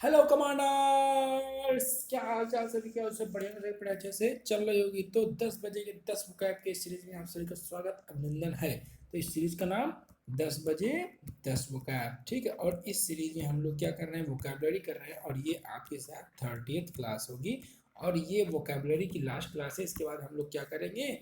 Hello commanders, क्या हाल चाल सभी? क्या सब बढ़िया से बड़े अच्छे से चल रही होगी। तो 10 बजे के 10 मुकाब के इस सीरीज में आप सभी का स्वागत अभिनंदन है। तो इस सीरीज का नाम 10 बजे 10 मुकाब, ठीक है। और इस सीरीज में हम लोग क्या कर रहे हैं, वोकैबुलरी कर रहे हैं। और ये आपके साथ 30th क्लास होगी। और ये वोकैबुलरी की लास्ट क्लास है। इसके बाद हम लोग क्या करेंगे,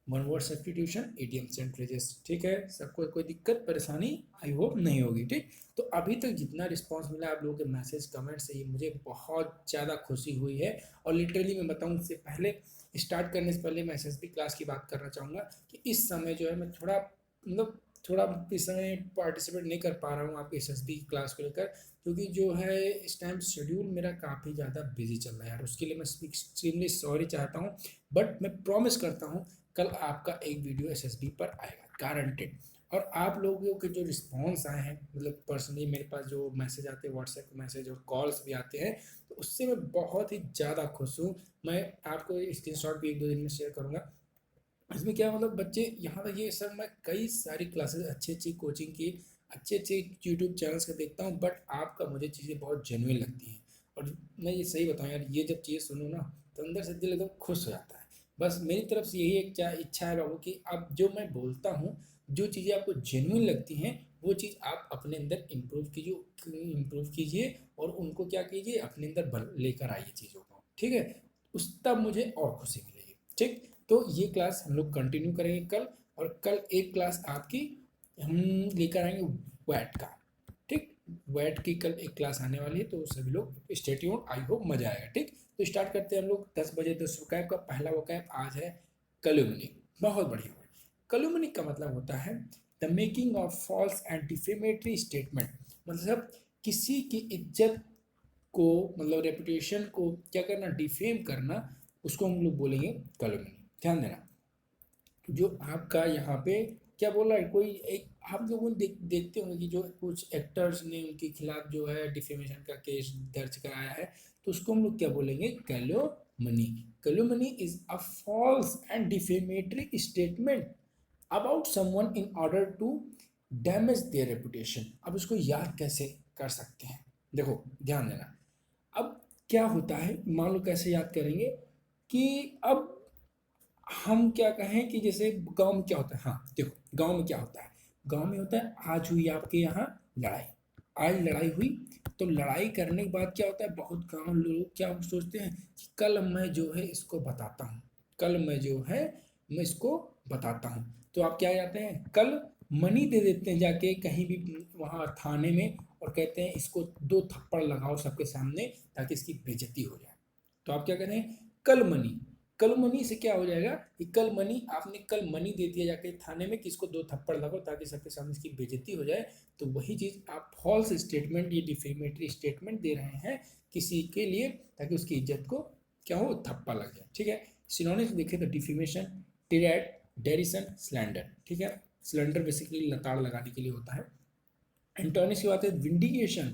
one word substitution, idioms and phrases, ठीक है। सबको कोई दिक्कत परेशानी आई होप नहीं होगी, ठीक। तो अभी तक जितना रिस्पांस मिला आप लोगों के मैसेज कमेंट से, ये मुझे बहुत ज़्यादा खुशी हुई है। और लिटरली मैं बताऊं, इससे पहले स्टार्ट करने से पहले मैं एसएसबी क्लास की बात करना चाहूँगा कि इस समय जो है मैं थोड़ा मतलब थोड़ा इस समय पार्टिसिपेट नहीं कर पा रहा हूँ आपकी एसएसबी क्लास को लेकर, क्योंकि जो है इस टाइम शेड्यूल मेरा काफ़ी ज़्यादा बिजी चल रहा है यार। उसके लिए मैं एक्सट्रीमली सॉरी चाहता हूँ। बट मैं प्रॉमिस करता हूँ कल आपका एक वीडियो एसएसबी पर आएगा, गारंटेड। और आप लोगों के जो रिस्पॉन्स आए हैं, मतलब पर्सनली मेरे पास जो मैसेज आते हैं, व्हाट्सएप मैसेज और कॉल्स भी आते हैं, तो उससे मैं बहुत ही ज़्यादा खुश हूँ। मैं आपको स्क्रीनशॉट भी एक दो दिन में शेयर करूँगा। इसमें क्या मतलब बच्चे यहाँ तक ये सर, मैं कई सारी क्लासेस अच्छी अच्छी कोचिंग की, अच्छे अच्छे यूट्यूब चैनल्स का देखता हूँ, बट आपका मुझे चीज़ें बहुत जेन्युइन लगती हैं। और मैं ये सही बताऊँ यार, ये जब चीज़ें सुनूँ ना, तो अंदर से दिल एकदम खुश हो जाता है। बस मेरी तरफ से यही एक इच्छा है बाबू, कि अब जो मैं बोलता हूँ, जो चीज़ें आपको जेन्युइन लगती हैं, वो चीज़ आप अपने अंदर इम्प्रूव कीजिए और उनको क्या कीजिए, अपने अंदर लेकर आइए चीज़ों को, ठीक है। उस तब मुझे और खुशी मिलेगी, ठीक। तो ये क्लास हम लोग कंटिन्यू करेंगे कल। और कल एक क्लास आपकी हम लेकर आएंगे वैट का, ठीक। वैट की कल एक क्लास आने वाली है, तो सभी लोग स्टे ट्यून्ड, आई होप मजा आएगा, ठीक। तो स्टार्ट करते हैं हम लोग 10 बजे 10 वोकैब का। पहला वोकैब आज है कल्यूमनी। बहुत बढ़िया वर्ड। कल्यूमनी का मतलब होता है the making of false and defamatory statement. मतलब किसी की इज्जत को, मतलब रेपुटेशन को क्या करना, डिफेम करना, उसको हम लोग बोलेंगे कल्यूमनी। ध्यान देना, जो आपका यहाँ पे क्या बोल रहा है, कोई एक आप लोगों ने देखते होंगे कि जो कुछ एक्टर्स ने उनके खिलाफ जो है डिफेमेशन का केस दर्ज कराया है, तो उसको हम लोग क्या बोलेंगे, calumny. Calumny is a false and defamatory statement about someone in order to damage their reputation. अब उसको याद कैसे कर सकते हैं, देखो ध्यान देना। अब क्या होता है, मान लो कैसे याद करेंगे कि अब हम क्या कहें कि जैसे गांव में क्या होता है, हाँ देखो गांव में क्या होता है। गांव में होता है, आज हुई आपके यहाँ लड़ाई, आज लड़ाई हुई। तो लड़ाई करने के बाद क्या होता है, बहुत गांव लोग क्या सोचते हैं कि कल मैं जो है इसको बताता हूँ, कल मैं जो है मैं इसको बताता हूँ। तो आप क्या जाते हैं, कल मनी दे देते हैं जाके कहीं भी वहाँ थाने में, और कहते हैं इसको 2 थप्पड़ लगाओ सबके सामने ताकि इसकी बेइज्जती हो जाए। तो आप क्या कहते हैं, कल मनी। कल मनी से क्या हो जाएगा कि कल मनी, आपने कल मनी दे दिया जाके थाने में कि इसको 2 थप्पड़ लगाओ ताकि सबके सामने इसकी बेइज्जती हो जाए। तो वही चीज़ आप फॉल्स स्टेटमेंट, ये डिफेमेटरी स्टेटमेंट दे रहे हैं किसी के लिए, ताकि उसकी इज्जत को क्या हो, थप्पा लग जाए, ठीक है। सिनोनिम्स देखें तो डिफेमेशन, टिरैट, डेरिसन, स्लैंडर, ठीक है। स्लैंडर बेसिकली लताड़ लगाने के लिए होता है। एंटोनिम्स की बात है, विंडिकेशन,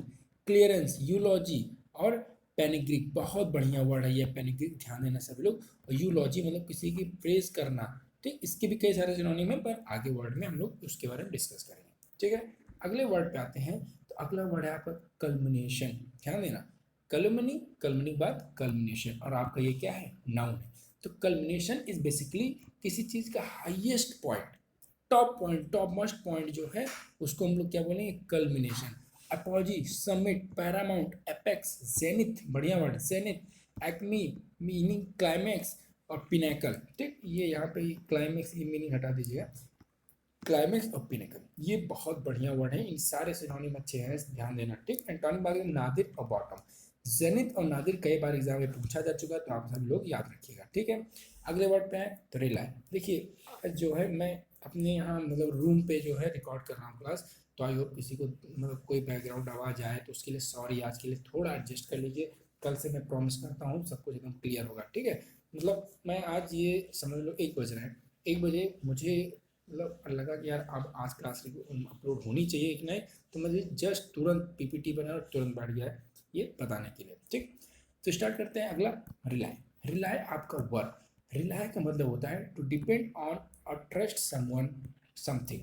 क्लियरेंस, यूलॉजी और पेनिग्रिक। बहुत बढ़िया वर्ड है ये पेनिग्रिक, ध्यान देना सभी लोग। और यूलॉजी मतलब किसी की प्रेज करना, ठीक। इसके भी कई सारे सिनोनिम है, पर आगे वर्ड में हम लोग उसके बारे में डिस्कस करेंगे, ठीक है। अगले वर्ड पे आते हैं। तो अगला वर्ड है आपका कल्मिनेशन, ध्यान देना। कल्मनी, कल्मनी के बाद कल्मिनेशन, और आपका ये क्या है, नाउन है। तो कल्मिनेशन इज बेसिकली किसी चीज का highest point, top point, top most point जो है, उसको हम लोग क्या बोलेंगे, culmination. Apogee, summit, paramount, apex, zenith, बढ़िया word zenith, acme meaning climax, और पिनेकल, ठीक। ये यहाँ पे क्लाइमैक्स की मीनिंग हटा दीजिएगा। क्लाइमैक्स और पिनेकल ये बहुत बढ़िया वर्ड है, इन सारे सिनोनिम अच्छे हैं, ध्यान देना, ठीक। एंटोनिम बात करें, नादिर और बॉटम। जेनिथ और नादिर कई बार एग्जाम में पूछा जा चुका है, तो आप सभी लोग याद रखिएगा, ठीक है। अगले वर्ड पे आए तो रिलाय। देखिए जो है मैं अपने यहाँ मतलब रूम पे जो है रिकॉर्ड कर रहा हूँ क्लास, तो आई होप किसी को मतलब कोई बैकग्राउंड आवाज़ आए तो उसके लिए सॉरी, आज के लिए थोड़ा एडजस्ट कर लीजिए। कल से मैं प्रॉमिस करता हूँ सब कुछ एकदम क्लियर होगा, ठीक है। मतलब मैं आज ये समझ लो 1 बज रहे हैं, 1 बजे मुझे मतलब लगा कि यार अब आज क्लास अपलोड होनी चाहिए एक नए, तो मुझे जस्ट तुरंत पीपीटी बना और तुरंत बैठ गया है ये बताने के लिए, ठीक। तो स्टार्ट करते हैं। अगला रिलाय। रिलाय आपका वर्ब। रिलाय का मतलब होता है टू डिपेंड ऑन और trust someone something.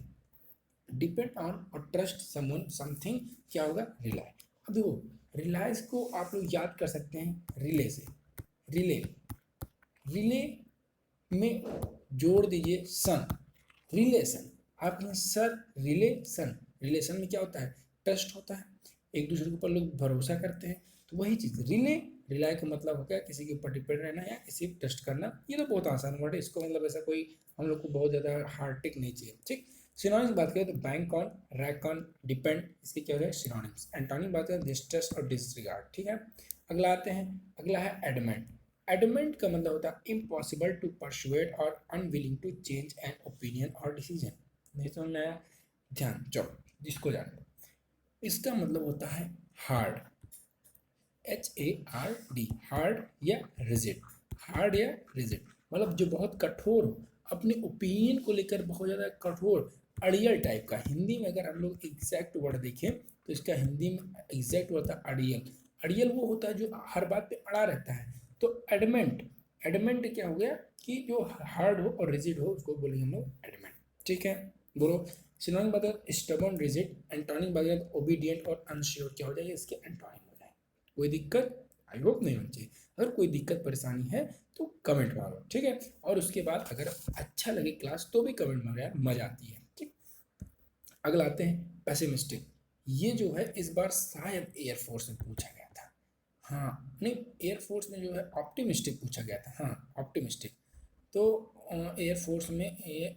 Depend on और ट्रस्ट समवन समथिंग क्या होगा, रिलाय। अब देखो रिलायंस को आप लोग याद कर सकते हैं रिले से। रिले, रिले में जोड़ दीजिए सन, रिलेशन। आप यहाँ सर रिलेशन, रिलेशन में क्या होता है, ट्रस्ट होता है, एक दूसरे के ऊपर लोग भरोसा करते हैं। तो वही चीज़ रिले, रिलाय का मतलब हो गया किसी के ऊपर डिपेंड रहना या किसी पर ट्रस्ट करना। ये तो बहुत आसान वर्ड है, इसको मतलब ऐसा कोई हम लोग को बहुत ज़्यादा हार्ड टिक नहीं चाहिए। ठीक, सिनोनिम्स बात करें तो bank on, rack on, depend, इसके क्या हो जाए सिनोनिम्स। एंटोनिम बात करें डिस्ट्रस्ट और डिसरिगार्ड। ठीक है, अगला आते हैं, अगला है एडमेंट। एडमेंट का मतलब होता है इम्पॉसिबल टू परसुएड और unwilling to change an opinion और डिसीजन। नहीं समझ में आया, ध्यान, चलो जिसको जाने। इसका मतलब होता है हार्ड, HARD, हार्ड या रिजिड, हार्ड या रिजिड मतलब जो बहुत कठोर हो, अपने ओपिनियन को लेकर बहुत ज़्यादा कठोर, अड़ियल टाइप का। हिंदी में अगर हम लोग एग्जैक्ट वर्ड देखें तो इसका हिंदी में एग्जैक्ट वर्ड होता है अड़ियल। अड़ियल वो होता है जो हर बात पे अड़ा रहता है। तो एडमेंट, एडमेंट क्या हो गया कि जो हार्ड हो और रिजिड हो उसको बोलेंगे हम लोग एडमेंट। ठीक है, बोलो सिनोनिम बदल स्टबर्न, रिजिड। एंटोनिम बदल ओबीडियंट और अनश्योर, क्या हो जाएगा इसके एंटोनिम हो जाएगा। कोई दिक्कत आई होप नहीं होनी चाहिए। अगर कोई दिक्कत परेशानी है तो कमेंट मारो, ठीक है। और उसके बाद अगर अच्छा लगे क्लास तो भी कमेंट मारो यार, मजा आती है। ठीक, अगला आते हैं पेसिमिस्टिक। ये जो है इस बार शायद एयरफोर्स में पूछा गया था। हाँ नहीं, एयरफोर्स में जो है ऑप्टिमिस्टिक पूछा गया था। हाँ ऑप्टिमिस्टिक, तो एयरफोर्स में ये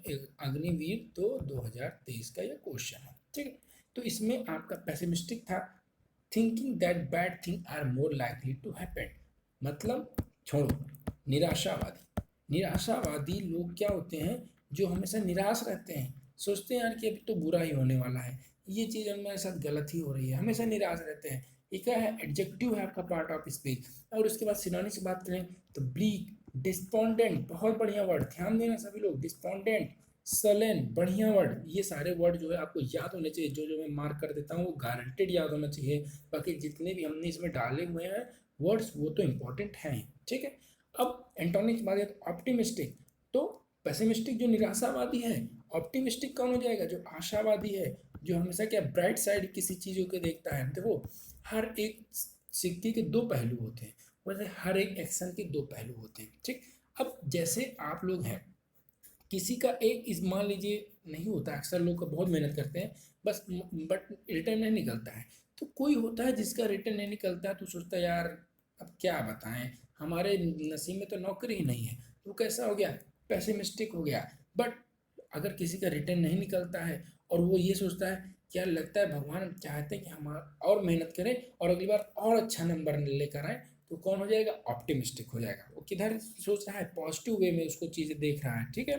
अग्निवीर तो 2023 का ये क्वेश्चन है। ठीक है, तो इसमें आपका पेसिमिस्टिक था, thinking that bad thing are more likely to happen. मतलब छोड़ो, निराशावादी, निराशावादी लोग क्या होते हैं, जो हमेशा निराश रहते हैं, सोचते हैं यार कि अभी तो बुरा ही होने वाला है, ये चीज़ हमारे साथ गलत ही हो रही है, हमेशा निराश रहते हैं। ये क्या है, एडजेक्टिव है आपका पार्ट ऑफ स्पीच। और उसके बाद सिनोनिम से बात करें तो ब्लीक, डिस्पोंडेंट, बहुत बढ़िया वर्ड, ध्यान देना सभी लोग, डिस्पोंडेंट, सलेन, बढ़िया वर्ड। ये सारे वर्ड जो है आपको याद होने चाहिए, जो जो मैं मार्क कर देता हूँ वो गारंटेड याद होना चाहिए। बाकी जितने भी हमने इसमें डाले हुए हैं वर्ड्स वो तो इंपॉर्टेंट हैं। ठीक है, अब एंटोनिम की बात करें तो ऑप्टिमिस्टिक, तो पेसिमिस्टिक जो निराशावादी है, ऑप्टिमिस्टिक कौन हो जाएगा, जो आशावादी है, जो हमेशा क्या ब्राइट साइड किसी चीज़ों को देखता है। देखो हर एक सिक्के के दो पहलू होते हैं, वैसे हर एक एक्शन के दो पहलू होते हैं। ठीक, अब जैसे आप लोग हैं, किसी का एक इस मान लीजिए नहीं होता, अक्सर लोग का बहुत मेहनत करते हैं बस बट रिटर्न नहीं निकलता है। तो कोई होता है जिसका रिटर्न नहीं निकलता है तो सोचता है यार अब क्या बताएं, हमारे नसीब में तो नौकरी ही नहीं है। तो कैसा हो गया, पैसिमिस्टिक हो गया। बट अगर किसी का रिटर्न नहीं निकलता है और वो ये सोचता है क्या लगता है भगवान चाहते हैं कि हम और मेहनत करें और अगली बार और अच्छा नंबर लेकर आए, तो कौन हो जाएगा, ऑप्टिमिस्टिक हो जाएगा। वो किधर सोच रहा है, पॉजिटिव वे में उसको चीज़ें देख रहा है। ठीक है,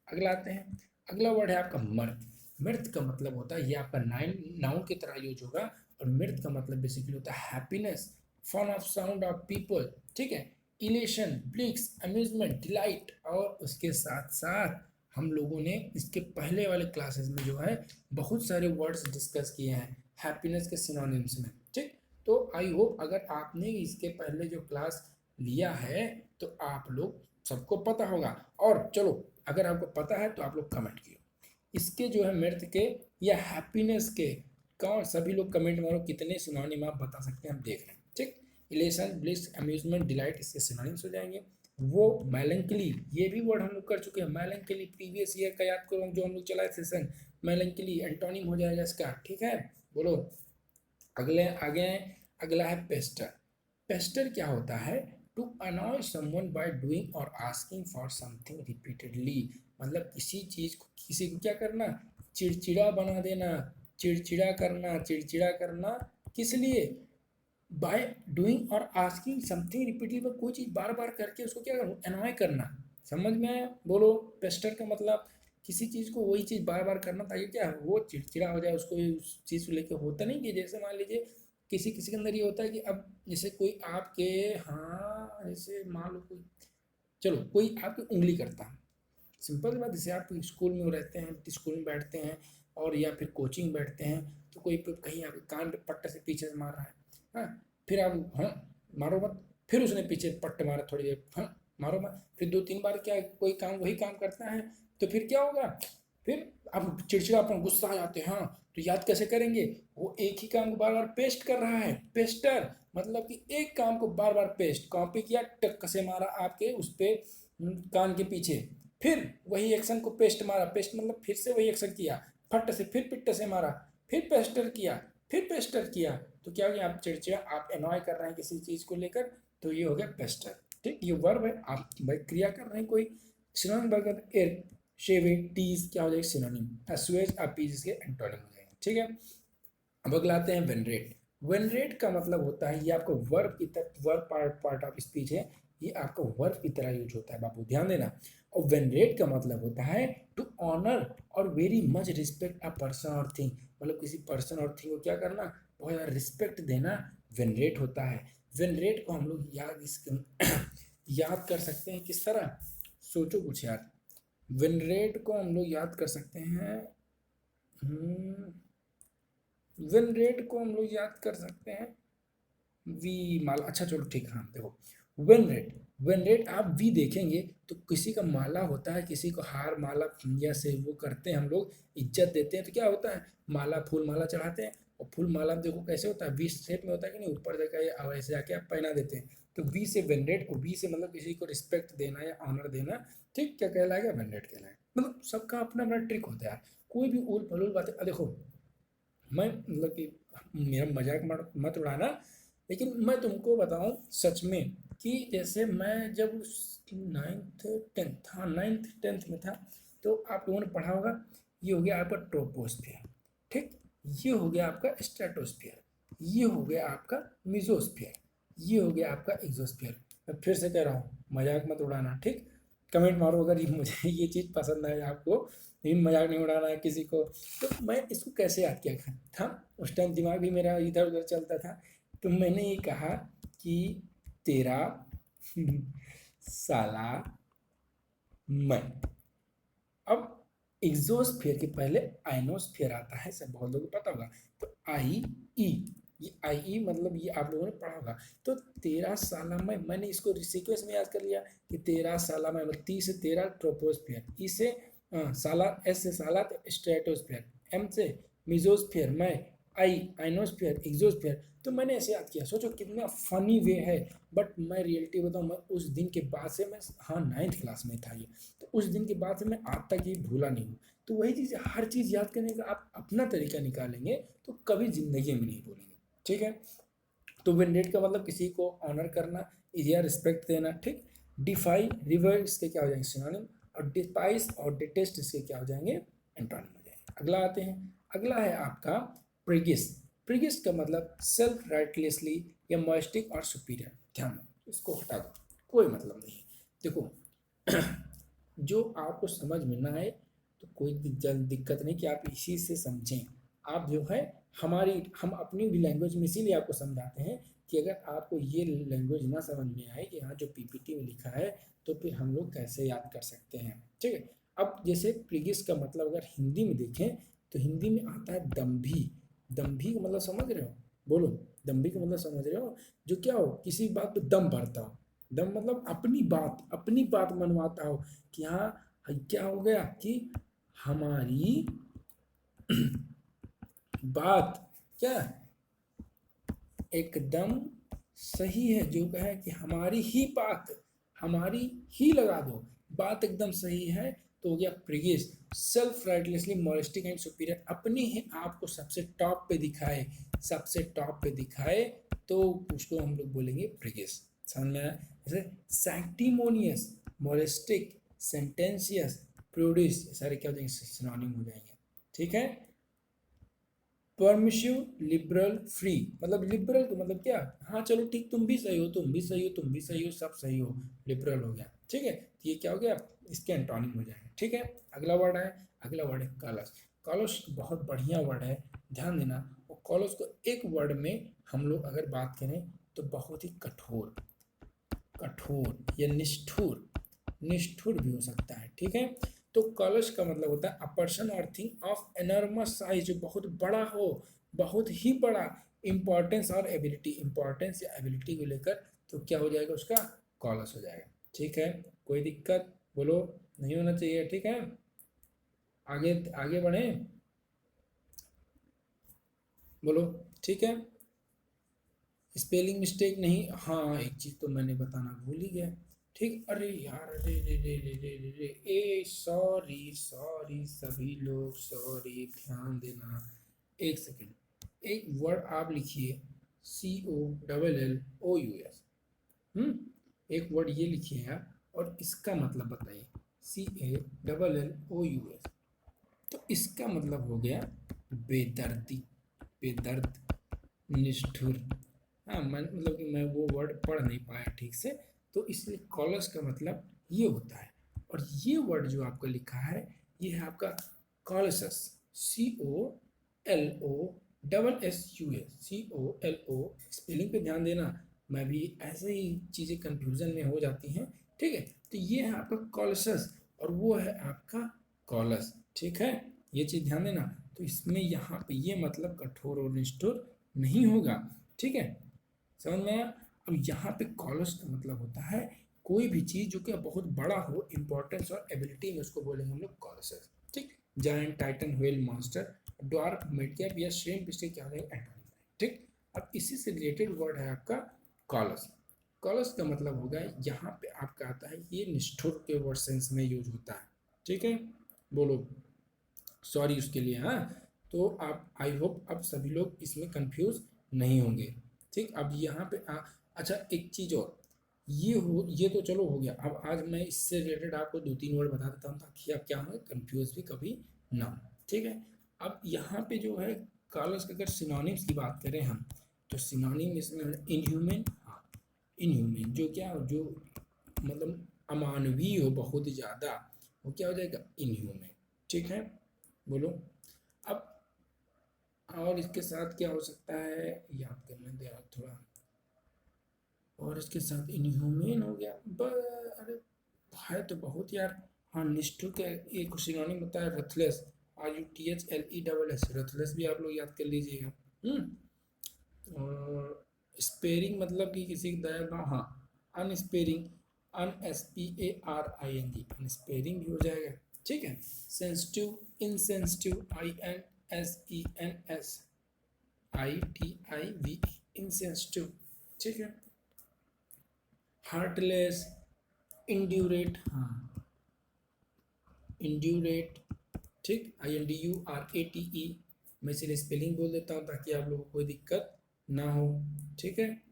अगला आते हैं, अगला वर्ड है आपका मर्द। मर्द का मतलब होता है ये आपका नाउन की तरह यूज होगा। और मर्द का मतलब बेसिकली होता है happiness, fun of sound of people. ठीक है, इलेशन, ब्लिक्स, अम्यूजमेंट, डिलाइट। और उसके साथ साथ हम लोगों ने इसके पहले वाले क्लासेस में जो है बहुत सारे वर्ड्स डिस्कस किए हैं हैप्पीनेस के सिनोनिम्स में। ठीक, तो आई होप अगर आपने इसके पहले जो क्लास लिया है तो आप लोग सबको पता होगा। और चलो अगर आपको पता है तो आप लोग कमेंट किए इसके जो है मृत के या हैप्पीनेस के, कौन सभी लोग कमेंट मारो कितने सिनोनिम आप बता सकते हैं, हम देख रहे हैं। ठीक, इलेशन, ब्लिस, अम्यूजमेंट, डिलाइट इसके सिनोनिम्स हो जाएंगे। वो मैलेंकली, ये भी वर्ड हम लोग कर चुके हैं, मैलेंकली प्रीवियस ईयर का याद करो जो हम लोग चला सेशन, मैलेंकली एंटोनिम हो जाएगा इसका। ठीक है, बोलो अगले आगे। अगला है पेस्टर। पेस्टर क्या होता है, to annoy someone by doing और आस्किंग फॉर समथिंग रिपीटेडली। मतलब किसी चीज को, किसी को क्या करना, चिड़चिड़ा बना देना, चिड़चिड़ा करना, चिड़चिड़ा करना। किस लिए, बाय डूइंग और आस्किंग समथिंग रिपीटेडली, पर कोई चीज़ बार बार करके उसको क्या करूँ, अनॉय करना। समझ में आया, बोलो पेस्टर का मतलब किसी चीज़ को वही चीज़ बार बार करना ताकि क्या वो चिड़चिड़ा हो जाए, उसको उस चीज़ को लेकर होता नहीं कि जैसे मान लीजिए किसी किसी के अंदर ये होता है कि अब जैसे कोई आपके, हाँ जैसे मान लो कोई, चलो कोई आपकी उंगली करता है, सिंपल बात, जैसे आप स्कूल में रहते हैं, स्कूल में बैठते हैं और या फिर कोचिंग बैठते हैं, तो कोई कहीं आपके कान पे पट्टे से पीछे से मार रहा है, हाँ फिर आप हाँ मारो मत, फिर उसने पीछे पट्टे मारा थोड़ी देर, हाँ मारो मत, फिर दो तीन बार क्या कोई काम वही काम करता है तो फिर क्या होगा, फिर आप चिड़चिड़ापन, गुस्सा आ जाते हैं, हाँ तो याद कैसे करेंगे? वो एक ही काम को बार बार पेस्ट कर रहा है, पेस्टर, मतलब कि एक काम को बार बार पेस्ट, कॉपी किया, टक से मारा आपके उस पे कान के पीछे, फिर वही एक्शन को पेस्ट मारा, पेस्ट मतलब फिर से वही एक्शन किया, फट से फिर पिट्ट से मारा, फिर पेस्टर किया, फिर पेस्टर किया, तो क्या हो गया? आप चिड़चिड़ा, आप एनॉय कर रहे हैं किसी चीज को लेकर, तो ये हो गया पेस्टर। ठीक, ये वर्ब है, आप भाई क्रिया कर रहे हैं कोई। सिनोनिम बर्गर एर, शेवे, टीज क्या हो जाएगा? सिनोनिम। एसुएज, अपीज इसके एंटोनिम हो जाएंगे। ठीक है, अब अगला आते हैं वेनरेट। वेनरेट का मतलब होता है, ये आपका वर्ब की तरह, वर्ब पार्ट ऑफ स्पीच है, ये आपका वर्ब की तरह यूज होता है बाबू, ध्यान देना। और वेनरेट का मतलब होता है टू ऑनर और very much respect a person और थिंग, मतलब किसी पर्सन और थिंग को क्या करना? बहुत ज़्यादा रिस्पेक्ट देना, वेनरेट होता है। वेनरेट को हम लोग याद कर सकते हैं किस तरह? सोचो कुछ यार। वेनरेट को हम लोग याद कर सकते हैं, विन रेट को हम लोग याद कर सकते हैं वी माला। अच्छा चलो ठीक है, हाँ देखो, विन रेट, विन रेट आप वी देखेंगे तो किसी का माला होता है, किसी को हार माला या से वो करते हैं हम लोग, इज्जत देते हैं, तो क्या होता है? माला, फूल माला चढ़ाते हैं, और फूल माला देखो कैसे होता है? वी शेप में होता है कि नहीं, ऊपर जाकर ऐसे आके आप पहना देते हैं, तो वी से वेनरेट, और वी से मतलब किसी को रिस्पेक्ट देना या ऑनर देना। ठीक, क्या कहलाएगा? वेनरेट कहलाएगा। मतलब सबका अपना अपना ट्रिक होता है यार, कोई भी उल फलूल बातें देखो, मैं मतलब कि मेरा मजाक मत उड़ाना, लेकिन मैं तुमको बताऊं सच में कि जैसे मैं जब नाइन्थ टेंथ, हाँ नाइन्थ टेंथ में था, तो आप लोगों ने पढ़ा होगा, ये हो गया आपका ट्रोपोस्फियर, ठीक, ये हो गया आपका स्ट्रेटोस्फियर, ये हो गया आपका मिजोस्फियर, ये हो गया आपका एक्सोस्फियर। मैं फिर से कह रहा हूँ, मजाक मत उड़ाना, ठीक। कमेंट मारो अगर ये मुझे ये चीज़ पसंद है आपको, लेकिन मजाक नहीं उड़ाना है किसी को। तो मैं इसको कैसे याद किया था, उस टाइम दिमाग भी मेरा इधर उधर चलता था, तो मैंने ये कहा कि तेरा साला मैं। अब एग्जोस्फियर के पहले आइनोस्फियर आता है, सब बहुत लोगों को पता होगा, तो आई ई, ये आई ई मतलब ये आप लोगों ने पढ़ा होगा। तो तेरा साला मैं, मैंने इसको सीक्वेंस में याद कर लिया कि तेरा साला मैं, मतलब ती से तेरा ट्रोपोस्फियर, ई से साला, एस से साला तो स्ट्रेटोस्फियर, एम से मिजोस्फियर मैं, आई आइनोस्फियर, एक्सोस्फियर। तो मैंने ऐसे याद किया, सोचो कितना फनी वे है। बट मैं रियलिटी बताऊँ, मैं उस दिन के बाद से, मैं हाँ नाइन्थ क्लास में था ये, तो उस दिन के बाद से मैं आज तक ये भूला नहीं हूँ। तो वही चीज़, हर चीज़ याद करने का आप अपना तरीका निकालेंगे तो कभी ज़िंदगी में नहीं भूलेंगे, ठीक है। तो वेनरेट का मतलब किसी को ऑनर करना या रिस्पेक्ट देना, ठीक। डिफाई, रिवर इसके क्या हो जाएंगे? सिनोनिम। और डिस्पाइस और डिटेस्ट इसके क्या हो जाएंगे? एंटोनिम हो जाएंगे। अगला आते हैं, अगला है आपका प्रिगिस। प्रिगिस का मतलब सेल्फ राइटलेसली या मॉइस्टिक और सुपीरियर। ध्यान दो, इसको हटा दो, कोई मतलब नहीं है। देखो जो आपको समझ में ना आए तो कोई जल्द दिक्कत नहीं, कि आप इसी से समझें। आप जो है हम अपनी भी लैंग्वेज में इसीलिए आपको समझाते हैं कि अगर आपको ये लैंग्वेज ना समझ में आए कि हाँ जो पीपीटी में लिखा है, तो फिर हम लोग कैसे याद कर सकते हैं, ठीक है। अब जैसे प्रीगिस का मतलब अगर हिंदी में देखें, तो हिंदी में आता है दम्भी। दम्भी का मतलब समझ रहे हो? बोलो, दम्भी का मतलब समझ रहे हो? जो क्या हो, किसी बात पे दम भरता हो। दम मतलब अपनी बात मनवाता हो, कि हाँ क्या हो गया कि हमारी बात क्या एकदम सही है, जो कहे कि हमारी ही बात, हमारी ही लगा दो, बात एकदम सही है, तो हो गया प्रिगिस। सेल्फ राइटलेसली मॉरिस्टिक एंड सुपीरियर, अपने ही आप को सबसे टॉप पे दिखाए, सबसे टॉप पे दिखाए, तो उसको हम लोग बोलेंगे प्रिगिस। समझ में आया? जैसे सैक्टिमोनियस, मॉरिस्टिक, सेंटेंशियस, प्रोड्यूस, सारे क्या हो जाएंगे? सिनोनिम हो जाएंगे, ठीक है। परमिशिव, लिबरल, फ्री, मतलब लिबरल का मतलब क्या? हाँ चलो ठीक, तुम भी सही हो, तुम भी सही हो, तुम भी सही हो, सब सही हो, लिबरल हो गया, ठीक है। तो ये क्या हो गया? इसके एंटोनिम हो जाएंगे, ठीक है। अगला वर्ड है, अगला वर्ड है कलश। कलश बहुत बढ़िया वर्ड है, ध्यान देना। और कलश को एक वर्ड में हम लोग अगर बात करें, तो बहुत ही कठोर, कठोर या निष्ठुर, निष्ठुर भी हो सकता है, ठीक है। तो कलश का मतलब होता है अ पर्सन और थिंग ऑफ एनॉर्मस साइज, जो बहुत बड़ा हो, बहुत ही बड़ा। इंपॉर्टेंस और एबिलिटी, इंपॉर्टेंस या एबिलिटी को लेकर, तो क्या हो जाएगा? उसका कलश हो जाएगा, ठीक है। कोई दिक्कत बोलो, नहीं होना चाहिए, ठीक है। आगे आगे बढ़े। बोलो, ठीक है। स्पेलिंग मिस्टेक नहीं, हाँ एक चीज़ तो मैंने बताना भूल ही गया। ठीक, अरे यार, अरे रे रे रे रे रे रे, ए सॉरी सॉरी सभी लोग, सॉरी, ध्यान देना। एक सेकेंड, एक वर्ड आप लिखिए, COLLOUS। एक वर्ड ये लिखिए आप, और इसका मतलब बताइए, CALLLOUS। तो इसका मतलब हो गया बेदर्दी, बेदर्द, निष्ठुर। हाँ, मैं मतलब कि मैं वो वर्ड पढ़ नहीं पाया ठीक से, तो इसलिए कॉलस का मतलब ये होता है। और ये वर्ड जो आपका लिखा है, ये है आपका कॉलसस, COLOSSUS, COLO। स्पेलिंग पे ध्यान देना, मैं भी ऐसे ही चीज़ें कंफ्यूजन में हो जाती हैं। ठीक है, तो ये है आपका कॉलसस, और वो है आपका कॉलस। ठीक है, ये चीज़ ध्यान देना। तो इसमें यहाँ पे ये मतलब कठोर और निष्ठुर नहीं होगा। ठीक है, समझ में आया। अब यहाँ पे कॉलस का मतलब होता है कोई भी चीज़ जो कि बहुत बड़ा हो, इंपॉर्टेंस और एबिलिटी में, उसको बोलेंगे हम लोग कॉलस। ठीक, giant, Titan, whale, monster, dwarf, midcap या श्रिम्प, इसके क्या है एटॉमिक। ठीक, अब इसी से रिलेटेड वर्ड है आपका कॉलस। कॉलस का मतलब होगा, यहाँ पे आपका आता है, ये निष्ठुर के वर्ड सेंस में यूज होता है। ठीक है, बोलो सॉरी उसके लिए। हाँ, तो आप, आई होप अब सभी लोग इसमें कंफ्यूज नहीं होंगे। ठीक, अब यहाँ पे अच्छा एक चीज़ और, ये तो चलो हो गया। अब आज मैं इससे रिलेटेड आपको दो तीन वर्ड बता देता हूँ, ताकि आप क्या हो, कंफ्यूज भी कभी ना हो। ठीक है, अब यहाँ पे जो है कॉलस के, अगर सिनोनिम्स की बात करें हम, तो सिनोनिम इसमें इनह्यूमन। हाँ, इनह्यूमन जो क्या, जो मतलब अमानवीय हो बहुत ज़्यादा, वो क्या हो जाएगा, इनह्यूमन। ठीक है, बोलो। अब और इसके साथ क्या हो सकता है, याद करने दे आप थोड़ा। और इसके साथ इनह्यूमेन हो गया, अरे है तो बहुत यार। हाँ, निष्ठुर का एक सिनोनिम होता है रथलेस, RUTHLESS, रथलेस भी आप लोग याद कर लीजिएगा। और स्पेयरिंग मतलब कि किसी की दया ना, हाँ, अनस्पेयरिंग, UNSPARING, अनस्पेयरिंग भी हो जाएगा। ठीक है, सेंसिटिव, इनसेंसिटिव, INSENSITIV, इनसेंसिटिव। ठीक है, हार्टलेस, इंड्यूरेट, हाँ, इंड्यूरेट। ठीक, INDURATE। मैं इसलिए स्पेलिंग बोल देता हूँ ताकि आप लोगों को कोई दिक्कत ना हो। ठीक है,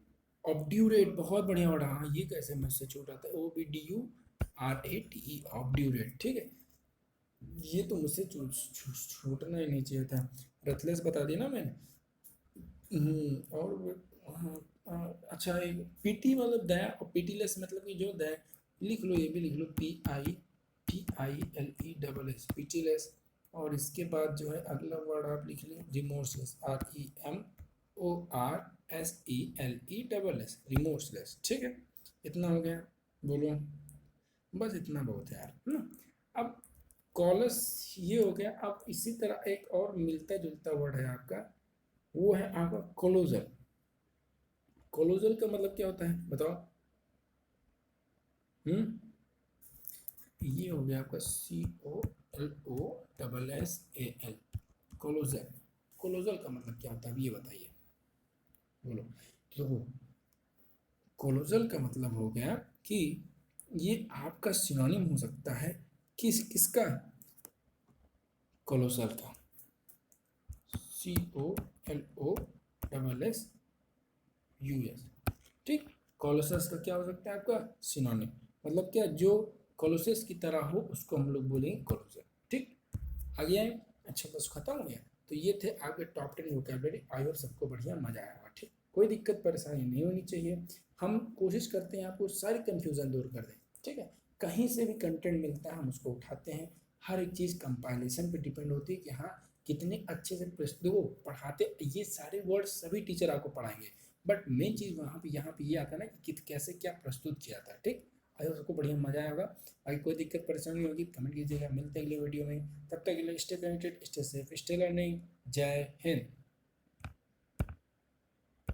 ऑब्ड्यूरेट, बहुत बढ़िया वर्ड। हाँ, ये कैसे मैसेज छूट रहा था, OBDURATE, ऑब्ड्यूरेट। ठीक है, ये तो मुझसे छूटना ही नहीं चाहिए था। रथलेस बता दिया ना मैंने। और हाँ, अच्छा, एक पीटी मतलब दया, और पीटीलेस मतलब कि जो दया, लिख लो, ये भी लिख लो, PITILESS, पीटीलेस। और इसके बाद जो है अगला वर्ड आप लिख लो, रिमोर्सलेस, REMORSELESS, रिमोर्सलेस। ठीक है, इतना हो गया, बोलो। बस इतना बहुत है यार, है ना। अब कॉलस ये हो गया। अब इसी तरह एक और मिलता जुलता वर्ड है आपका, वो है आपका कोलोजल। कोलोजल का मतलब क्या होता है बताओ। ये हो गया आपका COLOSSAL, कोलोजल। कोलोजल का मतलब क्या होता है, ये बताइए, बोलो। देखो, कोलोजल का मतलब हो गया कि ये आपका सिनोनिम हो सकता है किसका, कोलोसल का, COLOSSUS। ठीक, कोलोसस का क्या हो सकता है आपका सिनोनिम, मतलब क्या, जो कोलोसस की तरह हो उसको हम लोग बोलेंगे कोलोसस। ठीक, आ गया है। अच्छा, बस खत्म हो गया। तो ये थे आपके टॉप 10 वोकैबलरी। आई होप सबको बढ़िया मजा आया होगा। ठीक, कोई दिक्कत परेशानी नहीं होनी चाहिए। हम कोशिश करते हैं आपको सारी कंफ्यूजन दूर कर दें। ठीक है, कहीं से भी कंटेंट मिलता है हम उसको उठाते हैं। हर एक चीज़ कंपाइलेशन पे डिपेंड होती है कि हाँ, कितने अच्छे से प्रस्तुत वो पढ़ाते। ये सारे वर्ड सभी टीचर आपको पढ़ाएंगे, बट मेन चीज़ वहाँ पे यहाँ पे ये आता है ना कि कैसे क्या प्रस्तुत किया था। ठीक, आई होप सबको बढ़िया मजा आएगा। अगर कोई दिक्कत परेशानी होगी कमेंट कीजिएगा। मिलते हैं अगले वीडियो में, तब तक के लिए stay connected, stay safe, stay learning. जय हिंद।